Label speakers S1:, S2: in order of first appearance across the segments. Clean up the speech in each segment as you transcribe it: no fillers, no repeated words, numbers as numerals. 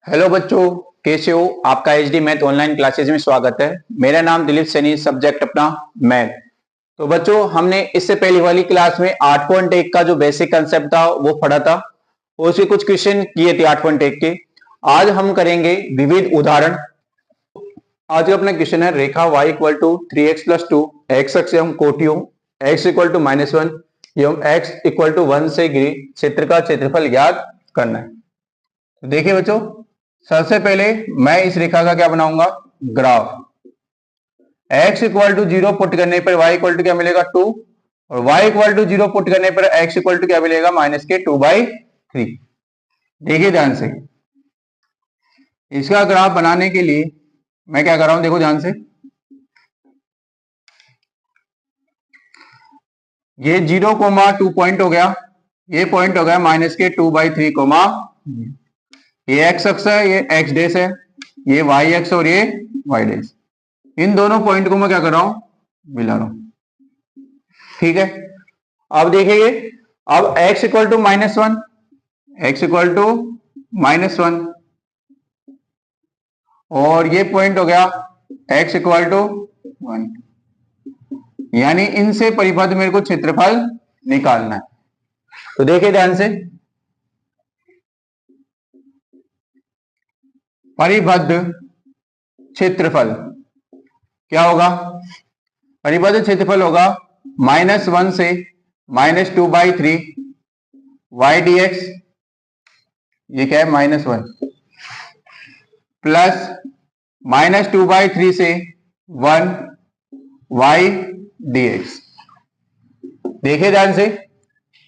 S1: Hello बच्चों, कैसे हो? आपका एचडी मैथ ऑनलाइन क्लासेज में स्वागत है। मेरा नाम दिलीप सैनी, सब्जेक्ट अपना मैथ। तो बच्चों, हमने इससे पहली वाली क्लास में 8.1 का जो बेसिक कंसेप्ट था वो पढ़ा था और उसके कुछ क्वेश्चन किए थे 8.1 के। आज हम करेंगे विविध उदाहरण। आज का अपना क्वेश्चन है रेखा y equal to 3x+2, x अक्ष एवं कोटियों x इक्वल टू -1 एवं x इक्वल टू 1 से घिरे क्षेत्र का क्षेत्रफल ज्ञात करना है। तो देखिए बच्चों, सबसे पहले मैं इस रेखा का क्या बनाऊंगा, graph. x equal to 0 put करने पर y इक्वल टू क्या मिलेगा, 2, और y इक्वल टू 0 पुट करने पर x इक्वल टू क्या मिलेगा, -2/3। देखिए ध्यान से, इसका ग्राफ बनाने के लिए मैं क्या कर रहा हूं, देखो ध्यान से। ये 0,2 पॉइंट हो गया, ये पॉइंट हो गया -2/3, ये x अक्ष है, ये x डेश है, ये y अक्ष और ये y डेश। इन दोनों पॉइंट को मैं क्या कर रहा हूं, मिला रहा हूं। ठीक है, अब देखिए, अब x equal to -1, x equal to -1, और ये पॉइंट हो गया x इक्वल टू 1, यानी इनसे परिबद्ध मेरे को क्षेत्रफल निकालना है। तो देखिए ध्यान से, परिबद्ध क्षेत्रफल क्या होगा, परिबद्ध क्षेत्रफल होगा -1 से -2/3 y dx, ये क्या है -1, प्लस -2/3 से 1 y dx। देखिए ध्यान से,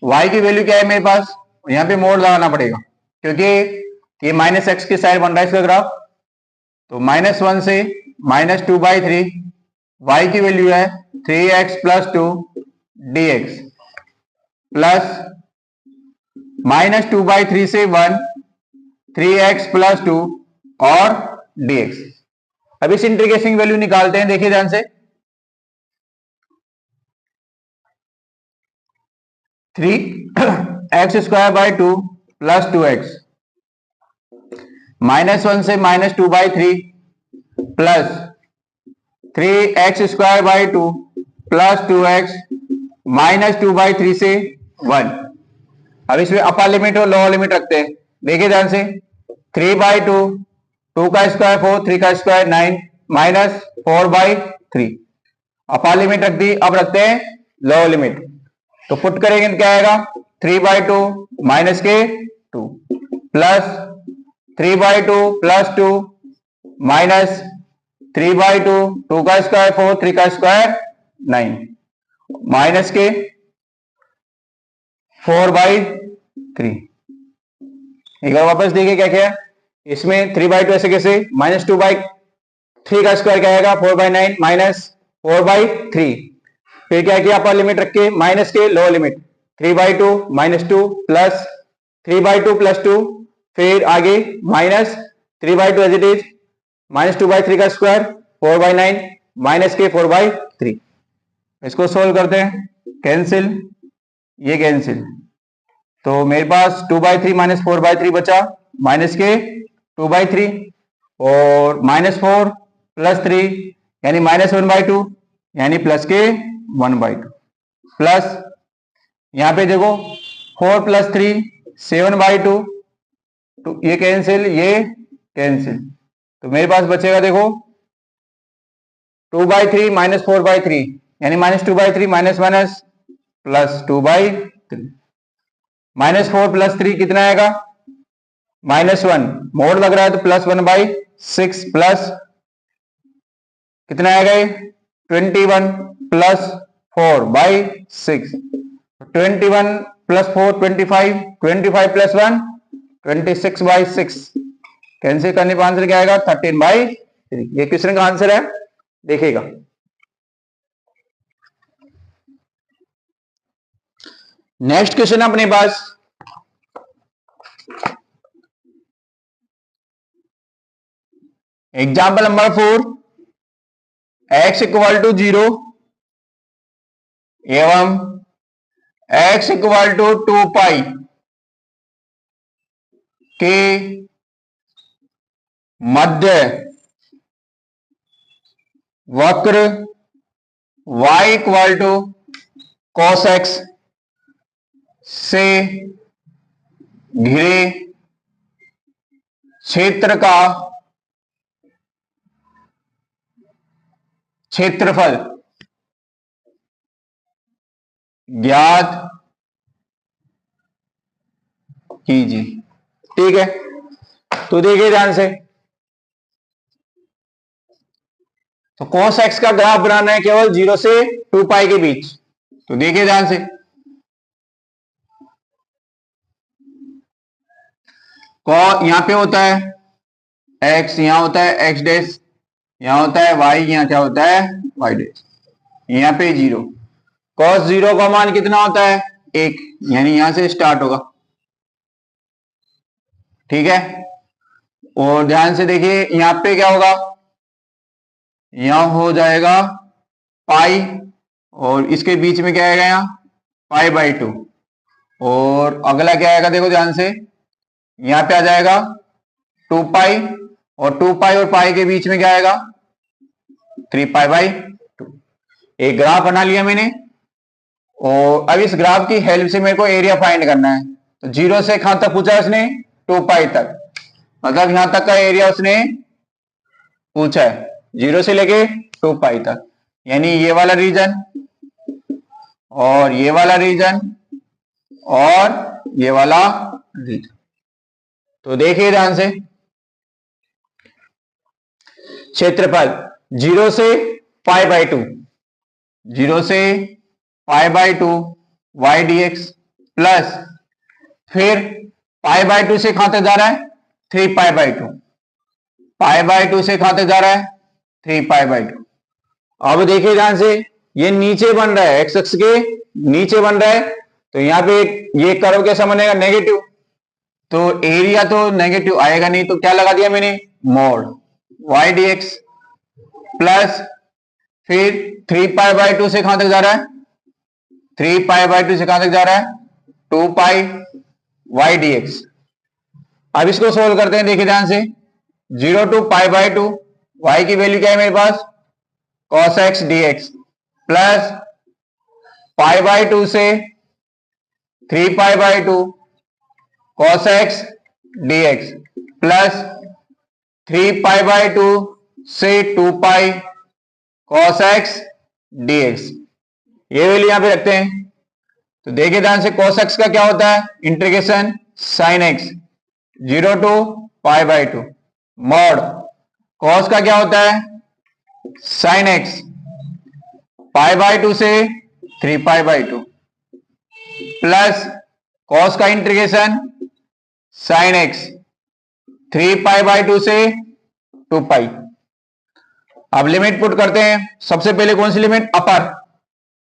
S1: y की वैल्यू क्या है मेरे पास, यहां पे मोड लगाना पड़ेगा क्योंकि ये -x के साइड बन रहा है इसका ग्राफ। तो -1 से -2/3, y की वैल्यू है 3x+2 dx, प्लस -2/3 से 1 3x+2 और dx। अब इस इंटीग्रेशन की वैल्यू निकालते हैं। देखिए ध्यान से, 3x² 2 + 2x, -1 से -2/3 प्लस 3x² 2 + 2x -2/3 से 1। अब इसमें अपर लिमिट और लोअर लिमिट रखते हैं। देखिए ध्यान से, 3/2, 2 का स्क्वायर 4, 3 का स्क्वायर 9, -4/3। अपर लिमिट रख दी, अब रखते हैं लोअर लिमिट। तो पुट करेंगे तो क्या आएगा, 3/2 माइनस के 2 प्लस 3/2 + 2 माइनस 3/2, 2 का स्क्वायर 4, 3 का स्क्वायर 9, माइनस के 4/3। एक बार वापस देखिए क्या क्या है इसमें, 3/2 ऐसे कैसे, -2/3 का स्क्वायर क्या आएगा, 4/9 माइनस 4/3। फिर क्या किया, अपर लिमिट रख के माइनस के लोअर लिमिट, 3/2 -2 प्लस 3/2 + 2, फिर आगे माइनस 3/2 एज इट इज, -2/3 का स्क्वायर 4/9 माइनस के 4/3। इसको सोल्व करते हैं, कैंसिल, ये कैंसिल, तो मेरे पास 2/3 - 4/3 बचा, माइनस के 2/3 और -4 + 3 यानी -1/2 यानी प्लस के 1/2, प्लस यहां पे देखो 4 + 3 7/2, तो ये कैंसिल, ये कैंसिल, तो मेरे पास बचेगा देखो 2/3 - 4/3 यानी -2/3 माइनस माइनस प्लस 2/3, -4 + 3 कितना आएगा, -1, मोड लग रहा है तो +1/6 प्लस कितना आएगा, 21 प्लस 4/6, 21 + 4 25, 25 + 1 26/6, कैंसिल करने पर आंसर क्या आएगा, 13/3। ये क्वेश्चन का आंसर है, देखिएगा। नेक्स्ट क्वेश्चन अपने पास, एग्जाम्पल नंबर 4, x = 0 एवं x = 2π के मध्य वक्र y equal to cos x से घिरे क्षेत्र का क्षेत्रफल ज्ञात कीजिए। ठीक है, तो देखिए ध्यान से, तो cos x का ग्राफ बनाना है केवल 0 से 2 पाई के बीच। तो देखिए ध्यान से, यहां पे होता है x, यहां होता है x डैश, यहां होता है y, यहां क्या होता है y डैश, यहां पे 0। cos 0 का मान कितना होता है 1, यानी यहां से स्टार्ट होगा। ठीक है, और ध्यान से देखिए यहां पे क्या होगा, यहां हो जाएगा पाई, और इसके बीच में क्या आएगा यहाँ पाई बाई 2, और अगला क्या आएगा देखो ध्यान से, यहां पे आ जाएगा 2 पाई, और 2 पाई और पाई के बीच में क्या आएगा 3 पाई बाई 2। एक ग्राफ बना लिया मैंने, और अब इस ग्राफ की हेल्प से मेरे को एरिया फाइंड करना है। तो 0 से कहां तक पूछा उसने 2 पाई तक, मतलब यहां तक का एरिया उसने पूछा है 0 से लेके 2 पाई तक, यानी ये वाला रीजन और ये वाला रीजन और ये वाला रीजन। तो देखिए ध्यान से, क्षेत्रफल 0 से पाई बाई 2, 0 से pi by 2 y d x, plus फिर पाई बाई 2 से कहां तक जा रहा है 3 पाई बाई 2, पाई बाई 2 से कहां तक जा रहा है 3 पाई बाई 2। अब देखिए ध्यान से, ये नीचे बन रहा है, एक्स एक्स के नीचे बन रहा है, तो यहां पे ये कर्व कैसा बनेगा नेगेटिव, तो एरिया तो नेगेटिव आएगा नहीं, तो क्या लगा दिया मैंने mod y d x, plus फिर 3 पाई बाई 2 से कहां तक जा रहा है 3 पाई बाई 2 से कहां तक जा रहा है 2 पाई वाई डी एक्स। अब इसको सोल्व करते हैं, देखिए ध्यान से, 0 टू पाई बाई 2, वाई की वैल्यू क्या है मेरे पास cos x dx, plus pi by 2 से 3 पाई by 2 cos x dx, plus 3 pi by 2 से 2 पाई cos x dx, ये वैल्यू यहां पे रखते हैं। तो देखिए ध्यान से, cos x का क्या होता है integration sin x 0 to pi by 2, mod cos का क्या होता है sin x पाई बाई 2 से 3 पाई बाई 2, प्लस cos का integration sin x 3 pi by 2 से 2 पाई। अब लिमिट पुट करते हैं, सबसे पहले कौन सी लिमिट अपर,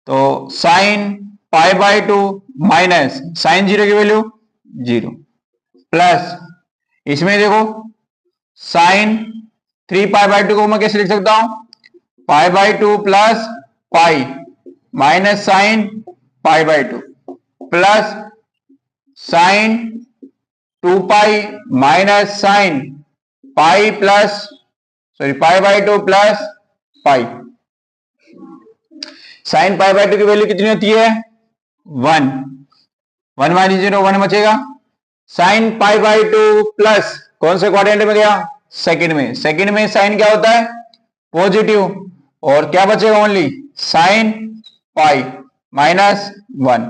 S1: तो sin pi by 2 minus sin 0 की वैल्यू 0, प्लस इसमें देखो sin 3 पाई बाई 2 को मैं कैसे लिख सकता हूं पाई by 2 plus pi minus sine pi by 2, plus sign 2 pi minus sine pi plus pi by 2 plus pi. Sine pi by 2 की वैल्यू कितनी होती है 1, 1 माइनस 0 1 बचेगा। साइन पाई बाई 2 प्लस कौन से क्वाड्रेंट में गया सेकंड में, सेकंड में साइन क्या होता है पॉजिटिव, और क्या बचेगा only sine pi minus 1,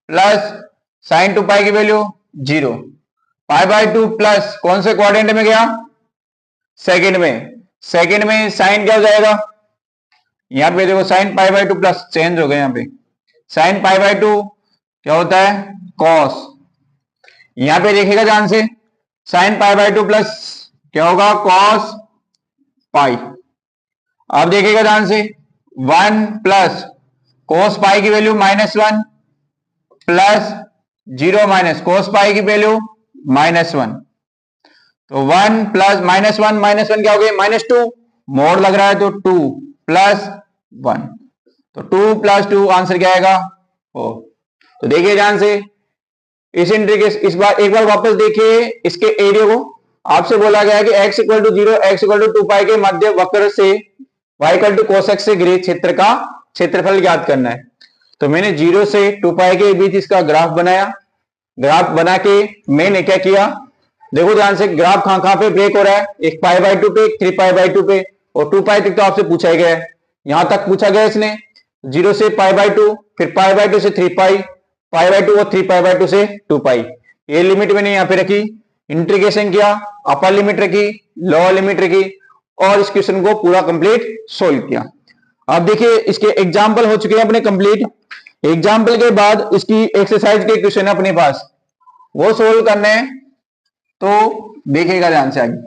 S1: plus sign 2 पाई की वैल्यू 0, पाई बाई 2 प्लस कौन से क्वाड्रेंट में गया सेकंड में, सेकंड में साइन क्या हो जाएगा यहां पे देखो sine pi by 2 plus change हो गया, यहां पे साइन पाई बाई 2 क्या होता है कॉस, यहां पे देखिएगा ध्यान से साइन पाई बाई 2 प्लस क्या होगा कॉस पाई। अब देखिएगा ध्यान से 1 प्लस कोस पाई की वैल्यू -1 प्लस 0 माइनस कोस पाई की वैल्यू -1, तो 1 प्लस -1 क्या हो गया -2, मोड लग रहा है तो 2 प्लस 1, तो 2 प्लस 2 आंसर क्या आएगा 4। तो देखिए ध्यान से इस इंटीग्रेशन, इस बार एक बार वापस देखिए इसके एरिया को, आपसे बोला गया है कि x equal to 0 x equal to 2 pi के मध्य वक्र से y equal to cos x से घिरे क्षेत्र का क्षेत्रफल ज्ञात करना है। तो मैंने 0 से 2 पाई के बीच इसका ग्राफ बनाया। ग्राफ बना के मैंने क्या किया, देखो ध्यान से, ग्राफ कहां पे ब्रेक हो रहा है, एक पाई बाई 2 पे, एक 3 पाई बाई 2 पे, और 2 पाई तक तो आपसे पूछा ही गया है, यहां तक पूछा गया इसने। 0 से पाई बाई 2, फिर पाई बाई 2 से 3 पाई, पाई बाई 2 और 3 पाई बाई 2 से 2 पाई। ये लिमिट मैंने यहां पे रखी, इंटीग्रेशन किया, अपर लिमिट रखी, लोअर लिमिट रखी, और इस क्वेश्चन को पूरा कंप्लीट सोल्व किया। अब देखिए इसके एग्जाम्पल हो चुके हैं अपने कंप्लीट। एग्जाम्पल के बाद इसकी एक्सरसाइज के क्वेश्चन है अपने पास, वो सोल्व करने हैं, तो देखिएगा ध्यान से आगे।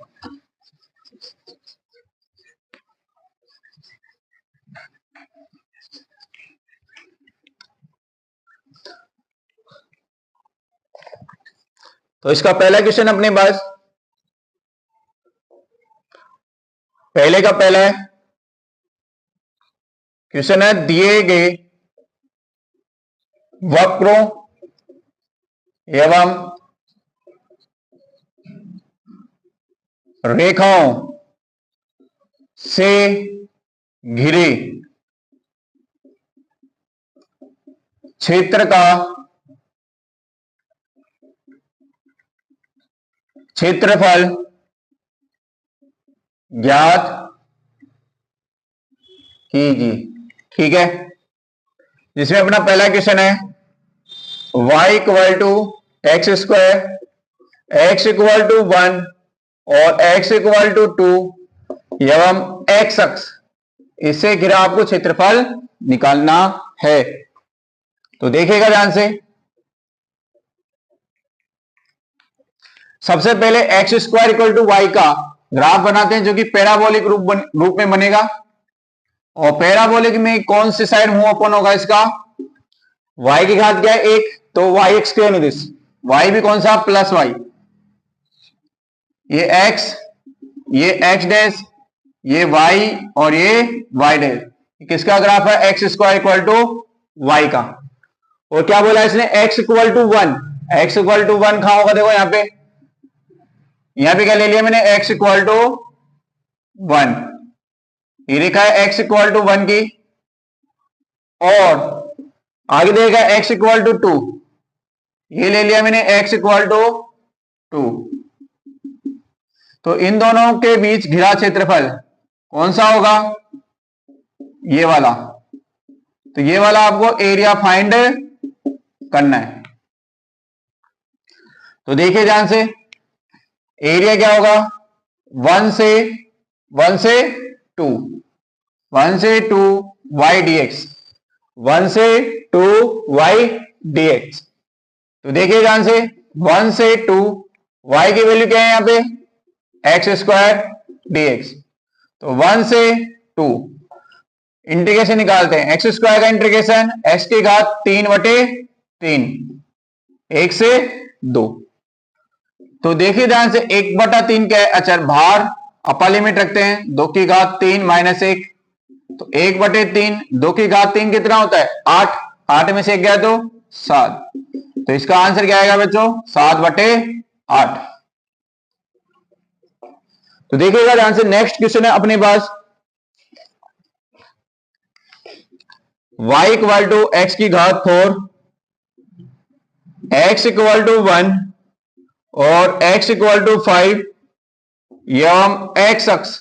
S1: तो इसका पहला क्वेश्चन अपने पास, पहले का पहला है क्वेश्चन है, दिए गए वक्रों एवं रेखाओं से घिरे क्षेत्र का क्षेत्रफल ज्ञात कीजिए। ठीक है, जिसमें अपना पहला क्वेश्चन है y equal to x square, x equal to 1 और x इक्वल टू 2 एवं x अक्ष, इससे घिरा आपको क्षेत्रफल निकालना है। तो देखिएगा ध्यान से, सबसे पहले x square equal to y का ग्राफ बनाते हैं, जो कि पैराबोलिक रूप में बनेगा। और पैराबोलिक में कौन सी साइड मुंह ओपन होगा इसका, y की घात क्या है 1, तो y x square this, y भी कौन सा प्लस वाई, ये x, ये x डैश, ये y और ये y डैश, किसका ग्राफ है x square equal to y का। और क्या बोला इसने, x equal to 1, x equal to 1 कहां होगा, देखो यहां पे क्या ले लिया मैंने, x इक्वल टू 1, ये लिखा है x इक्वल टू 1 की, और आगे देगा x इक्वल टू 2, ये ले लिया मैंने x इक्वल टू 2। तो इन दोनों के बीच घिरा क्षेत्रफल कौन सा होगा, ये वाला। तो ये वाला आपको एरिया फाइंड करना है। तो देखिए ध्यान से, एरिया क्या होगा, 1 से 2, 1 से 2 y dx, 1 से 2 y dx। तो देखिए ध्यान से, 1 से 2 y की वैल्यू क्या है यहाँ पे, एक्स स्क्वायर dx। तो 1 से 2 इंटीग्रेशन निकालते हैं, एक्स स्क्वायर का इंटीग्रेशन x की घात 3/3, 1 से 2। तो देखिए ध्यान से, 1/3 क्या है, अचर भार, अपर लिमिट रखते हैं, 2 की घात 3 माइनस 1, तो 1/3, 2 की घात 3 कितना होता है 8, 8 में से 1 गया तो 7, तो इसका आंसर क्या आएगा बच्चों 7/8। तो देखिएगा ध्यान से, नेक्स्ट क्वेश्चन है अपने पास, y इक्वल टू एक्स की घात 4, x इक्वल टू 1 और x इक्वल टू 5 एवं x अक्ष,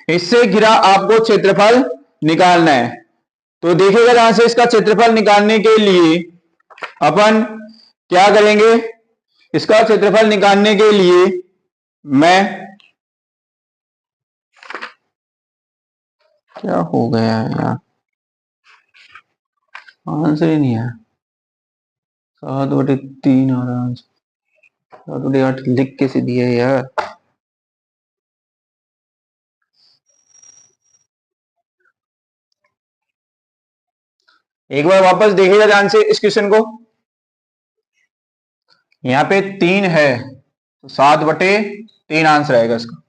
S1: इससे घिरा आपको क्षेत्रफल निकालना है। तो देखिएगा ध्यान से, इसका क्षेत्रफल निकालने के लिए अपन क्या करेंगे, इसका क्षेत्रफल निकालने के लिए मैं, क्या हो गया यार, आंसर ही नहीं है, 7/3 आ रहा आंसर, 7/8 लिख कैसे दिया यार। एक बार वापस देखिएगा ध्यान से इस क्वेश्चन को, यहां पे 3 है, तो 7/3 आंसर आएगा इसका।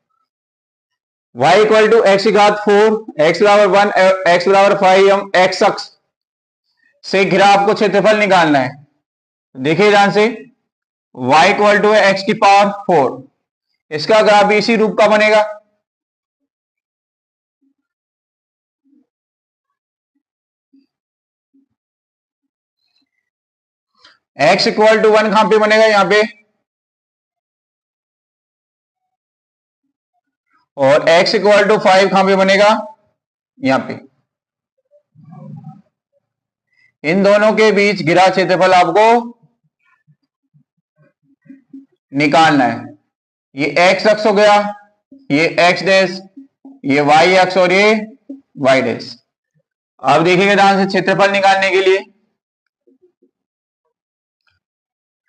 S1: y इक्वल टू एक्स की घात 4, x बराबर 1, x बराबर 5 एवं x अक्ष से घिरा आपको क्षेत्रफल निकालना है। देखिए ध्यान से, y इक्वल टू है x की पावर 4, इसका ग्राफ भी इसी रूप का बनेगा। x इक्वल टू 1 कहां पे बनेगा, यहां पे, और x इक्वल टू 5 कहां पे बनेगा, यहां पे। इन दोनों के बीच घिरा क्षेत्रफल आपको निकालना है। ये x अक्ष हो गया, ये x डैश, ये y अक्ष और ये y डैश। अब देखिएगा ध्यान से क्षेत्रफल निकालने के लिए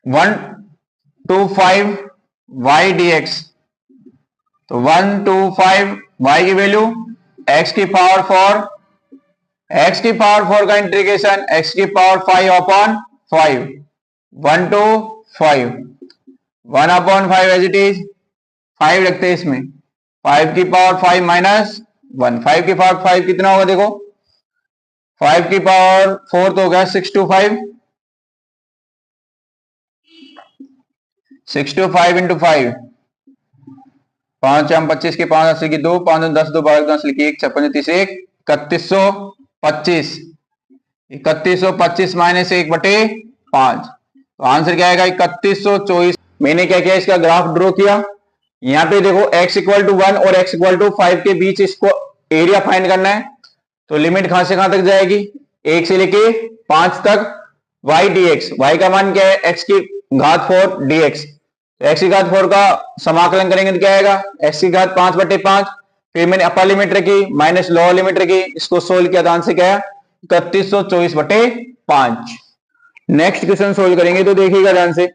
S1: 1 to 5 y dx, तो 1 to 5 y की वैल्यू x की पावर 4, x की पावर 4 का इंटीग्रेशन x की power 5 upon 5, 1 to 5, 1 upon 5 as it is, 5 रखते हैं इसमें, 5 की पावर 5 माइनस 1, 5 की पावर 5 कितना होगा देखो, 5 की पावर 4 तो हो गया 6 to 5, 6 to 5 इंटू 5, 5 हम 25 के 5 80 की 2, 5 10 2 12 10 की 1 56 30 1, 3125, 3125 माइनस 1 बटे 5, तो आंसर क्या आएगा 3124। मैंने क्या किया, इसका ग्राफ ड्रॉ किया। यहां पे देखो x इक्वल टू 1 और x इक्वल टू 5 के बीच इसको एरिया फाइंड करना है, तो लिमिट कहां से कहां तक जाएगी, 1 से लेके 5 तक y dx, y का मान क्या है x की घात 4 dx, तो x की घात 4 का समाकलन करेंगे तो क्या आएगा, x की घात 5 बटे 5, फिर मैंने अपर लिमिट रखी माइनस लोअर लिमिट रखी, इसको सोल्व किया तो आंसर क्या है 3124 बटे 5। नेक्स्ट क्वेश्चन सोल्व करेंगे तो देखिएगा ध्यान से,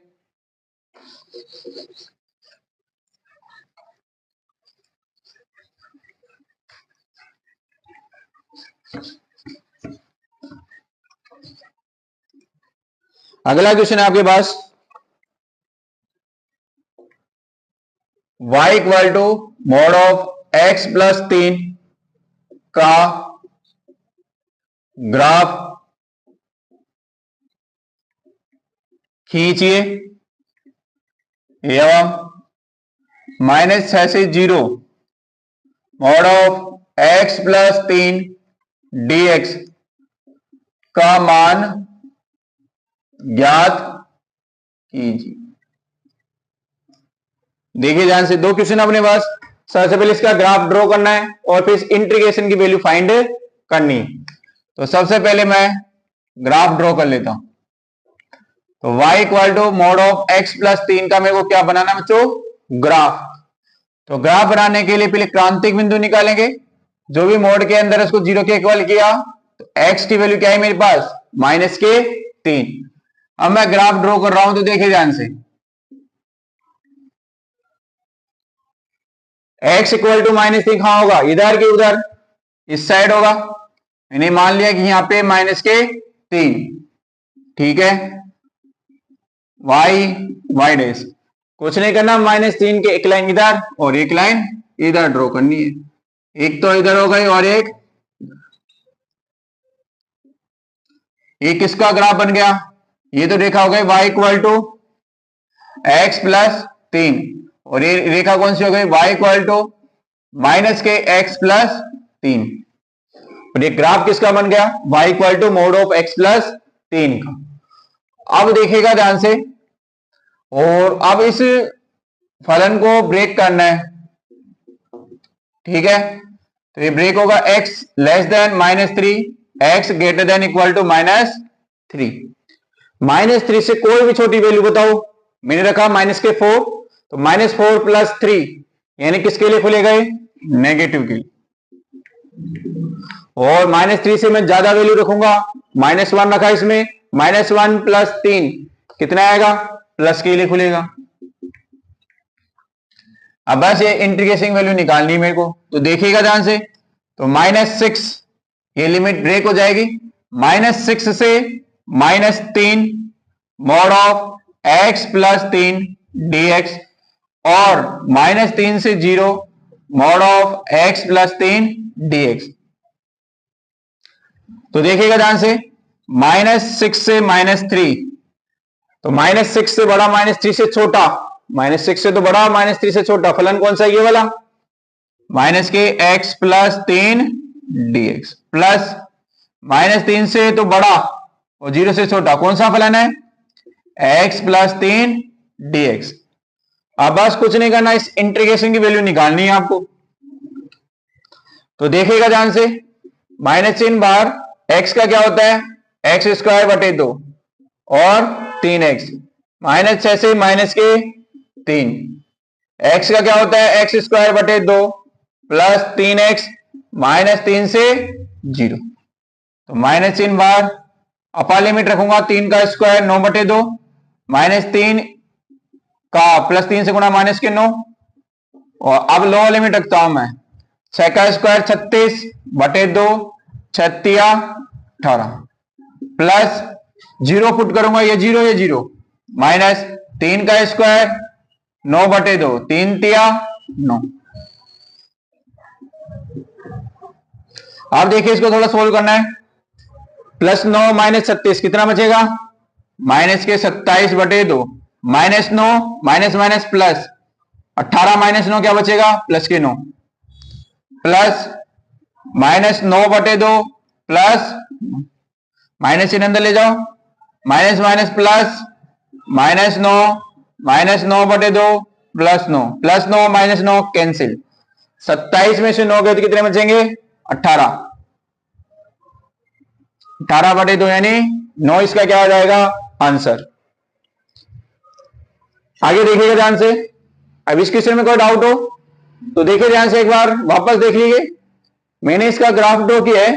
S1: अगला क्वेश्चन है आपके पास y equal to mod of x plus 3 का ग्राफ खींचिए एवं -6 से 0 mod of x plus 3 dx का मान ज्ञात कीजिए। देखिए ध्यान से, दो क्वेश्चन अपने पास, सबसे पहले इसका ग्राफ ड्रॉ करना है और फिर इंटीग्रेशन की वैल्यू फाइंड करनी है। तो सबसे पहले मैं ग्राफ ड्रॉ कर लेता हूं। तो y equal to mod of x plus 3 का मेरे को क्या बनाना है बच्चों, ग्राफ। तो ग्राफ बनाने के लिए पहले क्रांतिक बिंदु निकालेंगे, जो भी मोड के अंदर उसको 0 के इक्वल किया, तो x की वैल्यू क्या है मेरे पास, -3। अब मैं ग्राफ ड्रॉ कर रहा हूं, तो देखिए ध्यान से, x इक्वल टू -3 कहां होगा, इधर की उधर, इस साइड होगा। मैंने मान लिया कि यहां पे -3, ठीक है, y डैश, कुछ नहीं करना, -3 के एक लाइन इधर और एक लाइन इधर ड्रॉ करनी है, एक तो इधर हो गई और एक किसका ग्राफ बन गया, ये तो रेखा हो गई y equal to x plus 3, और ये रेखा कौन सी हो गई, y equal to -x plus 3, और ये ग्राफ किसका बन गया, y equal to mod of x plus 3 का। अब देखिएगा ध्यान से, और अब इस फलन को ब्रेक करना है, ठीक है, तो ये ब्रेक होगा x less than -3, x greater than equal to -3, -3 से कोई भी छोटी वैल्यू बताओ, मैंने रखा -4, तो -4 प्लस 3 यानी किसके लिए खुले गए, नेगेटिव के लिए, और -3 से मैं ज्यादा वैल्यू रखूंगा, -1 रखा इसमें, -1 प्लस 3 कितना आएगा, प्लस के लिए खुलेगा। अब बस ये इंटीग्रेशन वैल्यू निकालनी है मेरे को, तो देखिएगा ध्यान से, तो -6 ये लिमिट ब्रेक हो जाएगी, -6 से -3 mod of x plus 3 dx, और -3 से 0 mod of x plus 3 dx। तो देखिएगा ध्यान से, -6 से -3, तो -6 से बड़ा, -3 से छोटा, -6 से तो बड़ा, -3 से छोटा, फलन कौन सा है? ये वाला, माइनस के x प्लस 3 dx, प्लस -3 से तो बड़ा और 0 से छोटा, कौन सा फलन है? x plus 3 dx। अब बस कुछ नहीं करना, इस इंटीग्रेशन की वैल्यू निकालनी है आपको। तो देखिएगा ध्यान से, माइनस चिन्ह बाहर, x का क्या होता है? एक्स स्क्वायर बटे 2 और 3x, -6 से -3, x का क्या होता है? एक्स स्क्वायर बटे 2 प्लस 3x, -3 से 0। तो माइनस चिन्ह बाहर, अपर लिमिट रखूंगा 3 का स्क्वायर 9 बटे 2, -3 का प्लस 3 से गुणा -9, और अब लोअर लिमिट रखता हूं मैं 6 का स्क्वायर 36 बटे 2, 36 18, प्लस 0 पुट करूंगा, ये 0 ये 0, -3 का स्क्वायर 9 बटे 2, 3 तिया 9। अब देखिए इसको थोड़ा सोल्व करना है। +9 -36 कितना बचेगा? माइनस के 27 बटे 2, -9 माइनस माइनस प्लस 18 -9 क्या बचेगा? प्लस के 9, प्लस -9 बटे 2 प्लस माइनस चिन्ह अंदर ले जाओ, माइनस माइनस प्लस, -9 बटे 2 +9, +9 -9 कैंसिल, 27 में से 9 गए तो कितने बचेंगे? 18, 18 बटे 2 यानी 9, इसका क्या हो जाएगा? आंसर। आगे देखिएगा ध्यान से। अब इस क्वेश्चन में कोई डाउट हो तो देखिए ध्यान से, एक बार वापस देख लीजिए। मैंने इसका ग्राफ ड्रॉ किया है,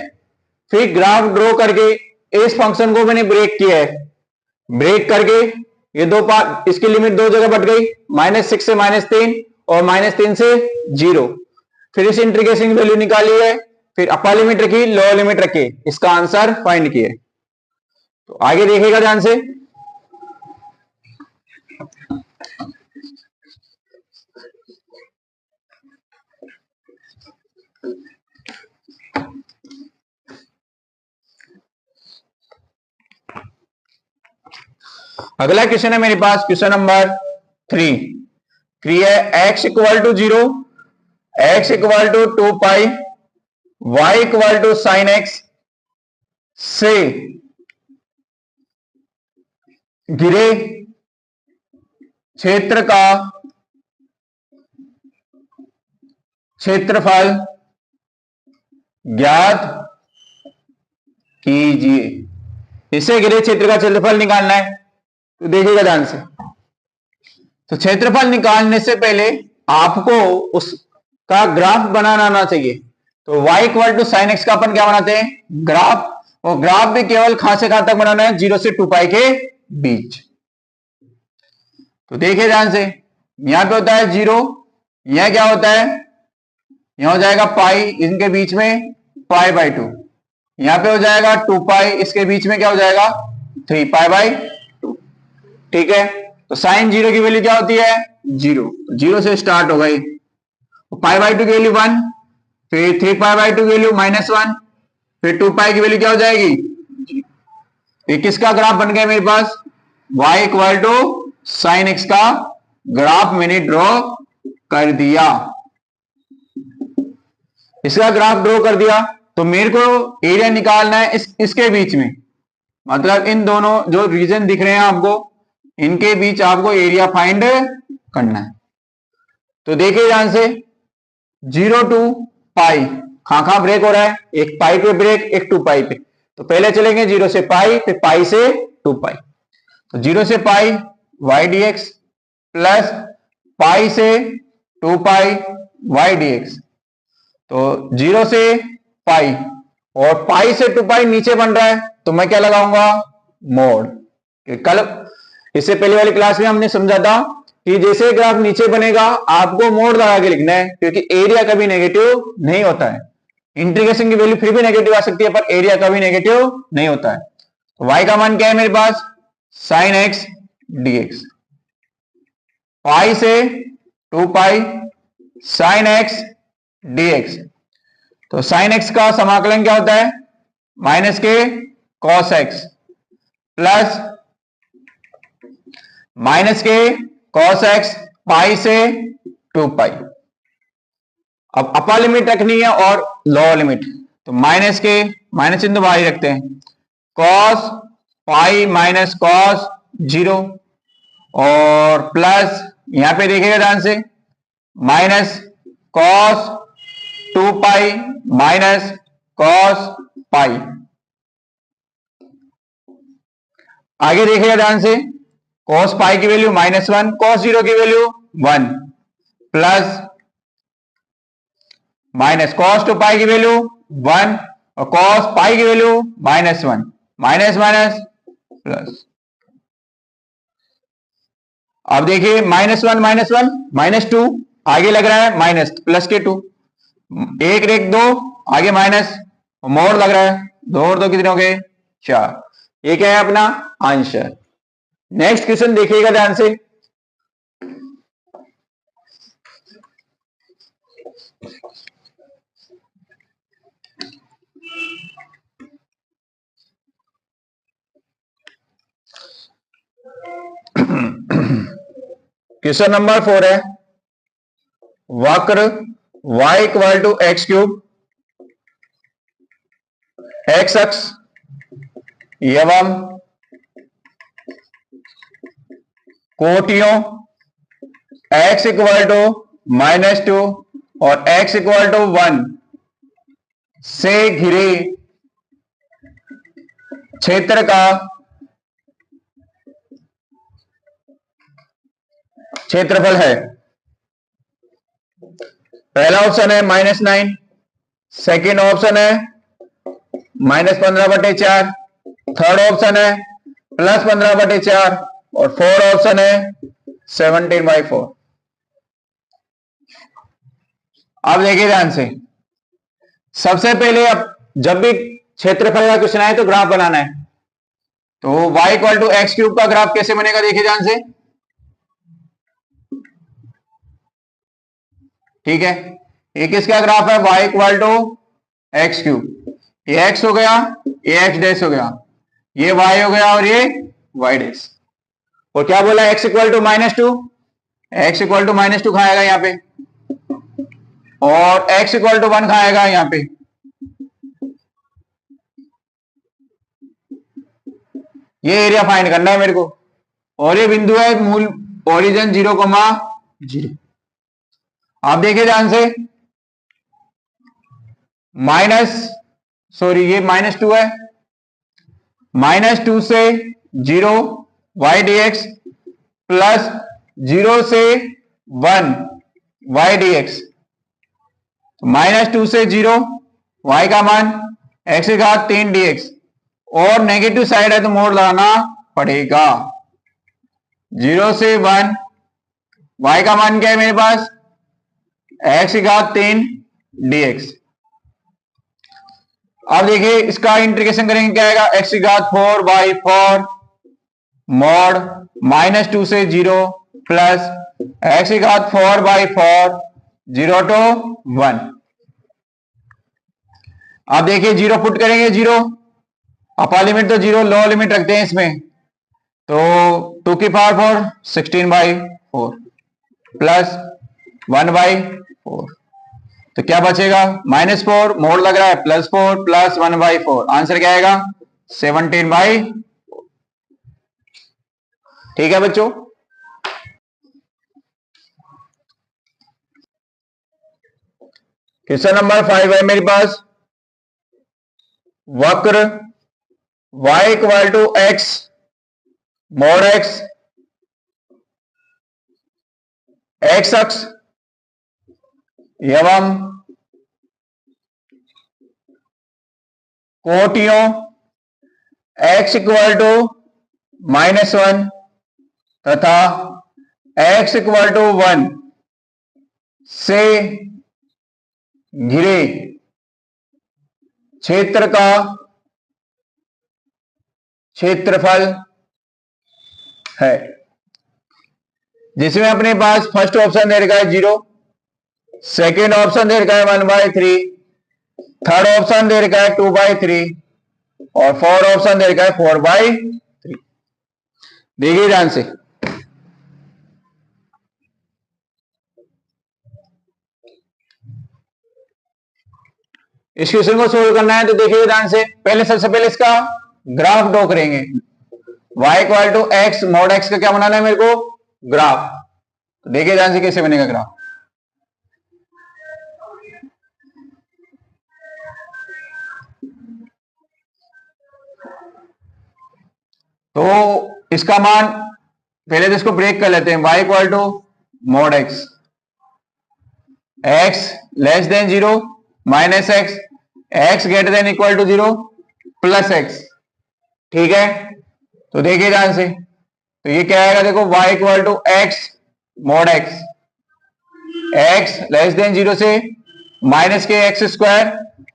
S1: फिर ग्राफ ड्रॉ करके इस फंक्शन को मैंने ब्रेक किया है। ब्रेक करके ये दो पार्ट, इसकी लिमिट दो जगह बट गई, -6 से -3 और -3 से 0। फिर इस इंटीग्रेशन की वैल्यू निकाली है, फिर अपर लिमिट रखी, लोअर लिमिट रखी, इसका आंसर फाइंड किया। तो आगे देखिएगा ध्यान से। अगला क्वेश्चन है मेरे पास, क्वेश्चन नंबर 3 है x equal to 0, x equal to 2 pi, y equal to sine x से घिरे क्षेत्र का क्षेत्रफल ज्ञात कीजिए। इसे घिरे क्षेत्र का क्षेत्रफल निकालना है, तो देखिएगा ध्यान से। तो क्षेत्रफल निकालने से पहले आपको उसका ग्राफ बनाना आना चाहिए। तो y equal to sine x का अपन क्या बनाते हैं? ग्राफ। और ग्राफ भी केवल कहां से कहां तक बनाना है? 0 से 2 पाई के बीच। तो देखिए ध्यान से, यहां पे होता है 0, यहां क्या होता है? यहां हो जाएगा पाई, इनके बीच में π/2, यहां पे हो जाएगा 2 पाई, इसके बीच में क्या हो जाएगा? 3 π/2। ठीक है, तो साइन 0 की वैल्यू क्या होती है? 0, 0 से स्टार्ट हो गई, π/2 की वैल्यू 1, फिर 3 π/2 की वैल्यू -1, फिर 2 पाई की वैल्यू क्या हो जाएगी? ये किसका ग्राफ बन गया मेरे पास? y equal to sine x का ग्राफ मैंने ड्रॉ कर दिया। इसका ग्राफ ड्रॉ कर दिया, तो मेरे को एरिया निकालना है इसके बीच में, मतलब इन दोनों जो रीजन दिख रहे हैं आपको, इनके बीच आपको एरिया फाइंड करना है। तो देखिए ध्यान से, 0 to पाई, खां ब्रेक हो रहा है, एक पाई पे ब्रेक, एक 2 पाई पे। तो पहले चलेंगे 0 से पाई, फिर पाई से 2 पाई। तो 0 से पाई y dx प्लस पाई से 2 पाई y dx। तो 0 से पाई और पाई से 2 पाई नीचे बन रहा है, तो मैं क्या लगाऊंगा? मोड। कल इससे पहले वाली क्लास में हमने समझा था कि जैसे ग्राफ नीचे बनेगा आपको मोड लगा के लिखना है, क्योंकि एरिया कभी नेगेटिव नहीं होता है। इंटीग्रेशन की वैल्यू फिर भी नेगेटिव आ सकती है, पर एरिया कभी नेगेटिव नहीं होता है। तो y का मान क्या है मेरे पास? साइन एक्स dx, पाई से 2 पाई साइन एक्स dx। तो साइन एक्स का समाकलन क्या होता है? माइनस के कॉस एक्स प्लस माइनस के cos x पाई से 2 पाई। अब अपर लिमिट रखनी है और लोअर लिमिट, तो माइनस के माइनस चिन्ह तो बाहर ही रखते हैं। cos पाई माइनस cos 0 और प्लस यहां पे देखिएगा ध्यान से minus cos 2 pi minus cos पाई। आगे देखिएगा ध्यान से cos पाई की वैल्यू -1, cos 0 की वैल्यू 1 प्लस माइनस cos 2 पाई की वैल्यू 1 और cos पाई की वैल्यू -1, माइनस माइनस प्लस। अब देखिए -1 -2 आगे लग रहा है माइनस प्लस के 2, 1 1 2 आगे माइनस मोड़ लग रहा है, 2 और 2 कितने हो गए 4। ये क्या है अपना आंसर। नेक्स्ट क्वेश्चन देखिएगा ध्यान से। क्वेश्चन नंबर 4 है, वक्र y equal to x cube x अक्ष एवं कोटियों x इक्वल टू -2 और x इक्वल टू 1 से घिरे क्षेत्र का क्षेत्रफल है। पहला ऑप्शन है -9, सेकेंड ऑप्शन है -15/4, थर्ड ऑप्शन है +15/4 और फोर्थ ऑप्शन है 17/4। अब देखिए ध्यान से, सबसे पहले अब जब भी क्षेत्रफल का क्वेश्चन आए तो ग्राफ बनाना है। तो y equal to x cube का ग्राफ कैसे बनेगा देखिए ध्यान से। ठीक है, ये किसका ग्राफ है, y equal to x cube. ये x हो गया, ये x डैश हो गया, ये y हो गया और ये y डैश। और क्या बोला x equal to -2, x equal to -2 खाएगा यहां पे और x इक्वल टू 1 खाएगा यहां पे। ये एरिया फाइंड करना है मेरे को और ये बिंदु है मूल ओरिजिन 0,0। आप देखिए ध्यान से ये -2 है, -2 से 0 y dx प्लस 0 से 1 y dx। -2 से 0 y का मान x⁻3 dx और नेगेटिव साइड है तो मोड़ लगाना पड़ेगा। 0 से 1 y का मान क्या है मेरे पास x⁻3 dx। अब देखिए इसका इंटीग्रेशन करेंगे क्या आएगा x⁴/4 मोड -2 से 0 प्लस x⁴/4 0 to 1। अब देखिए 0 पुट करेंगे, 0 अपर लिमिट तो 0, लोअर लिमिट रखते हैं इसमें, तो 2 की पावर 4 16/4 प्लस 1/4। तो क्या बचेगा -4 मोड़ लग रहा है +4 प्लस 1/4। आंसर क्या आएगा 17/4। ठीक है बच्चों। क्वेश्चन नंबर 5 है मेरे पास, वक्र y equal to x mod x x अक्ष एवं कोटियों x इक्वल टू -1 तथा x इक्वल टू 1 से घिरे क्षेत्र का क्षेत्रफल है, जिसमें अपने पास फर्स्ट ऑप्शन दे रखा है 0, सेकेंड ऑप्शन दे रखा है 1/3, थर्ड ऑप्शन दे रखा है 2/3 और फोर्थ ऑप्शन दे रखा है 4/3। देखिए ध्यान से, इस क्वेश्चन को सोल्व करना है तो देखिए ध्यान से, पहले सबसे पहले इसका ग्राफ ड्रॉ करेंगे। y equal to x mod x का क्या बनाना है मेरे को, ग्राफ। तो देखिए ध्यान से कैसे बनेगा ग्राफ। तो इसका मान पहले तो इसको ब्रेक कर लेते हैं, y equal to mod x, x less than 0 minus x, x greater than equal to 0 plus x. ठीक है, तो देखिए ध्यान से, तो ये क्या आएगा देखो, y equal to x mod x, x less than 0 से माइनस के एक्स स्क्वायर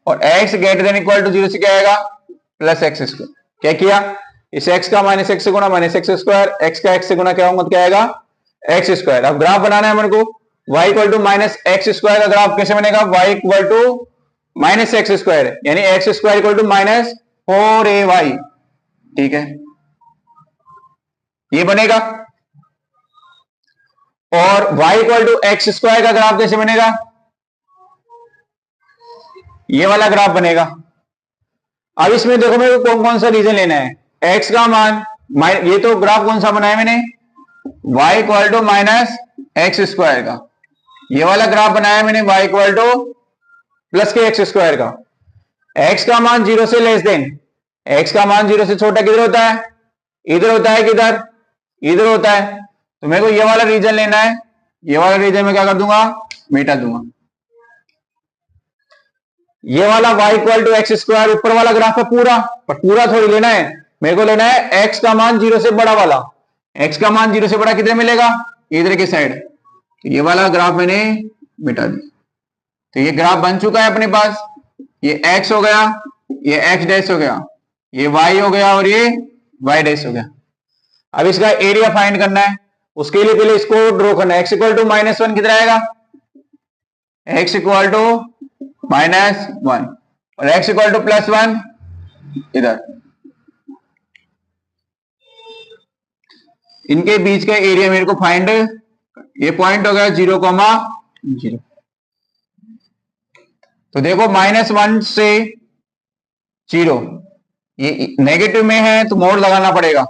S1: और x greater than equal to 0 से क्या आएगा, प्लस एक्स स्क्वायर। क्या किया, इस x का माइनस एक्स से गुना माइनस एक्स स्क्वायर, x का x से गुना क्या होगा, क्या आएगा, एक्स स्क्वायर। अब ग्राफ बनाना है मेरे को, y equal to minus x square का ग्राफ कैसे बनेगा, y equal to minus x square यानी x square equal to minus 4ay। ठीक है, ये बनेगा। और y equal to x square का ग्राफ कैसे बनेगा, ये वाला ग्राफ बनेगा। अब इसमें देखो मेरे को कौन कौन सा रीजन लेना है, x का मान, ये तो ग्राफ कौन सा बनाया मैंने, y equal to minus x square का, ये वाला ग्राफ बनाया मैंने y इक्वल टू प्लस के एक्स स्क्वायर का। x का मान 0 से लेस देन, x का मान 0 से छोटा किधर होता है, इधर होता है, किधर, इधर होता है। तो मेरे को ये वाला रीजन लेना है, ये वाला रीजन में क्या कर दूंगा, मिटा दूंगा। ये वाला y equal to x square ऊपर वाला ग्राफ है पूरा, पर पूरा थोड़ी लेना है, मेरे को लेना है x का मान 0 से बड़ा वाला। x का मान 0 से बड़ा किधर मिलेगा, इधर की साइड। तो ये वाला ग्राफ मैंने मिटा दिया। तो ये ग्राफ बन चुका है अपने पास, ये x हो गया, ये x डैश हो गया, ये y हो गया और ये y डैश हो गया। अब इसका एरिया फाइंड करना है, उसके लिए पहले इसको ड्रॉ करना है। x इक्वल टू माइनस 1 किधर आएगा, x इक्वल टू माइनस 1 और x इक्वल टू प्लस 1 इधर। इनके बीच का एरिया मेरे को फाइंड, ये पॉइंट हो गया 0,0। तो देखो -1 से 0, ये नेगेटिव में है तो मोड लगाना पड़ेगा।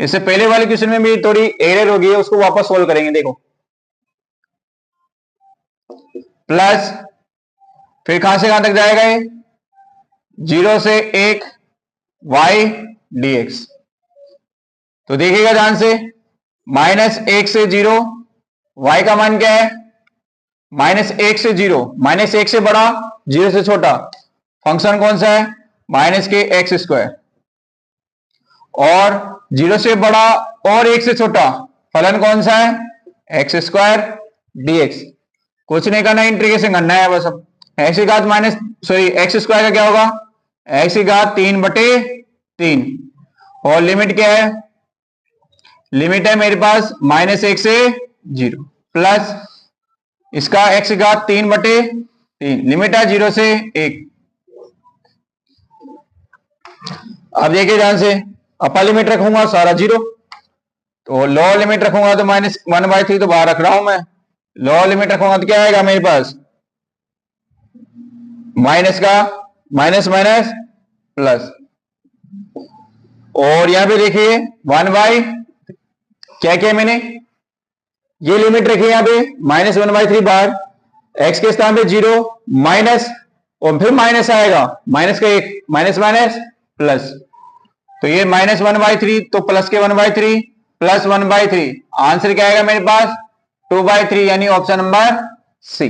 S1: इससे पहले वाले क्वेश्चन में भी थोड़ी एरर होगी, उसको वापस सोल्व करेंगे। देखो प्लस, फिर कहां से कहां तक जाएगा ये, 0 से 1 y dx। तो देखिएगा ध्यान से, -1 से 0, y का मान क्या है, -1 से 0, -1 से बड़ा 0 से छोटा, फंक्शन कौन सा है, माइनस के एक्स स्क्वायर, और 0 से बड़ा और 1 से छोटा फलन कौन सा है, एक्स स्क्वायर dx। कुछ नहीं करना, इंटीग्रेशन करना है बस। अब एक्स की घात एक्स स्क्वायर का क्या होगा, एक्स की घात 3/3, और लिमिट क्या है, लिमिट है मेरे पास -1 से 0 प्लस इसका एक्स की घात 3/3, लिमिट है 0 से 1। अब देखिए ध्यान से, अपर लिमिट रखूंगा सारा 0, तो लोअर लिमिट रखूंगा तो -1/3 तो बाहर रख रहा हूं मैं, लोअर लिमिट रखूंगा तो क्या आएगा मेरे पास, माइनस का माइनस माइनस प्लस, और यहां पे देखिए 1/, क्या क्या मैंने ये लिमिट रखी है यहां पे -1/3 बाहर, x के स्थान पे 0 माइनस और फिर माइनस आएगा, माइनस का 1, माइनस माइनस प्लस, तो ये -1/3 तो प्लस के 1/3 प्लस 1/3, आंसर क्या आएगा मेरे पास 2/3 यानी ऑप्शन नंबर सी।